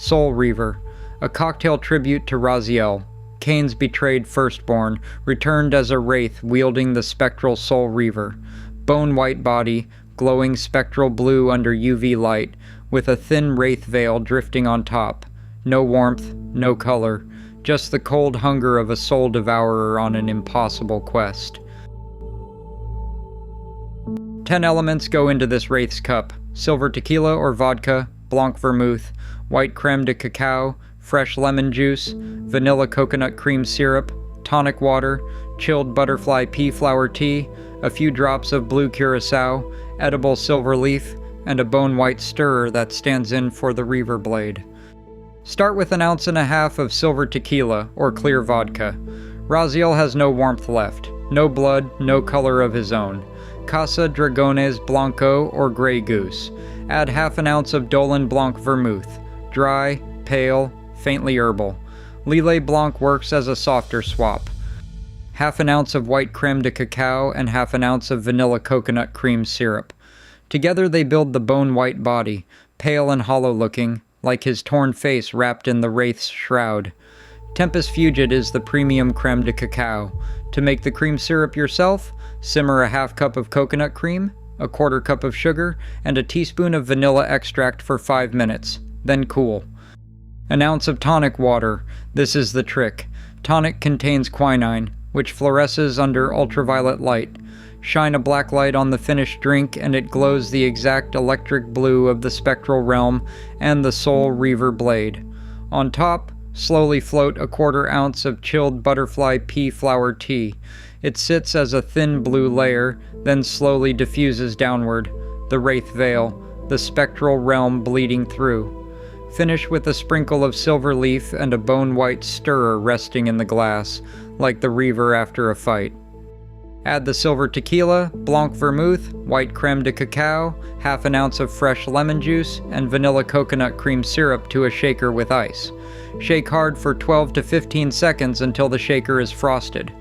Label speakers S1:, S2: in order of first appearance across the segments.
S1: Soul Reaver, a cocktail tribute to Raziel, Kain's betrayed firstborn, returned as a wraith wielding the spectral Soul Reaver. Bone-white body, glowing spectral blue under UV light, with a thin wraith veil drifting on top. No warmth, no color, just the cold hunger of a soul devourer on an impossible quest. 10 elements go into this wraith's cup: silver tequila or vodka, blanc vermouth, white creme de cacao, fresh lemon juice, vanilla coconut cream syrup, tonic water, chilled butterfly pea flower tea, a few drops of blue curacao, edible silver leaf, and a bone-white stirrer that stands in for the Reaver blade. Start with 1.5 ounces of silver tequila, or clear vodka. Raziel has no warmth left, no blood, no color of his own. Casa Dragones Blanco, or Grey Goose. Add 1/2 ounce of Dolin Blanc vermouth. Dry, pale, faintly herbal. Lillet Blanc works as a softer swap. 1/2 ounce of white creme de cacao and 1/2 ounce of vanilla coconut cream syrup. Together they build the bone-white body, pale and hollow-looking, like his torn face wrapped in the wraith's shroud. Tempus Fugit is the premium creme de cacao. To make the cream syrup yourself, simmer a 1/2 cup of coconut cream, a 1/4 cup of sugar, and a teaspoon of vanilla extract for 5 minutes, then cool. 1 ounce of tonic water. This is the trick. Tonic contains quinine, which fluoresces under ultraviolet light. Shine a black light on the finished drink and it glows the exact electric blue of the spectral realm and the Soul Reaver blade. On top, slowly float a 1/4 ounce of chilled butterfly pea flower tea. It sits as a thin blue layer, then slowly diffuses downward, the wraith veil, the spectral realm bleeding through. Finish with a sprinkle of silver leaf and a bone-white stirrer resting in the glass, like the Reaver after a fight. Add the silver tequila, blanc vermouth, white creme de cacao, 1/2 ounce of fresh lemon juice, and vanilla coconut cream syrup to a shaker with ice. Shake hard for 12 to 15 seconds until the shaker is frosted.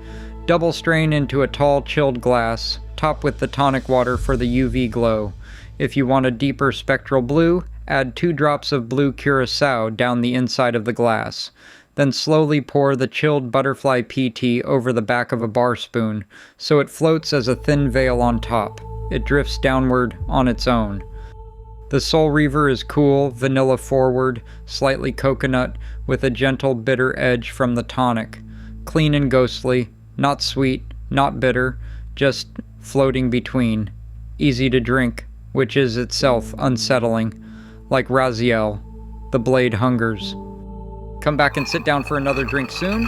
S1: Double strain into a tall chilled glass, top with the tonic water for the UV glow. If you want a deeper spectral blue, add 2 drops of blue curacao down the inside of the glass. Then slowly pour the chilled butterfly pea tea over the back of a bar spoon, so it floats as a thin veil on top. It drifts downward on its own. The Soul Reaver is cool, vanilla forward, slightly coconut, with a gentle bitter edge from the tonic. Clean and ghostly, not sweet, not bitter, just floating between. Easy to drink, which is itself unsettling. Like Raziel, the blade hungers. Come back and sit down for another drink soon.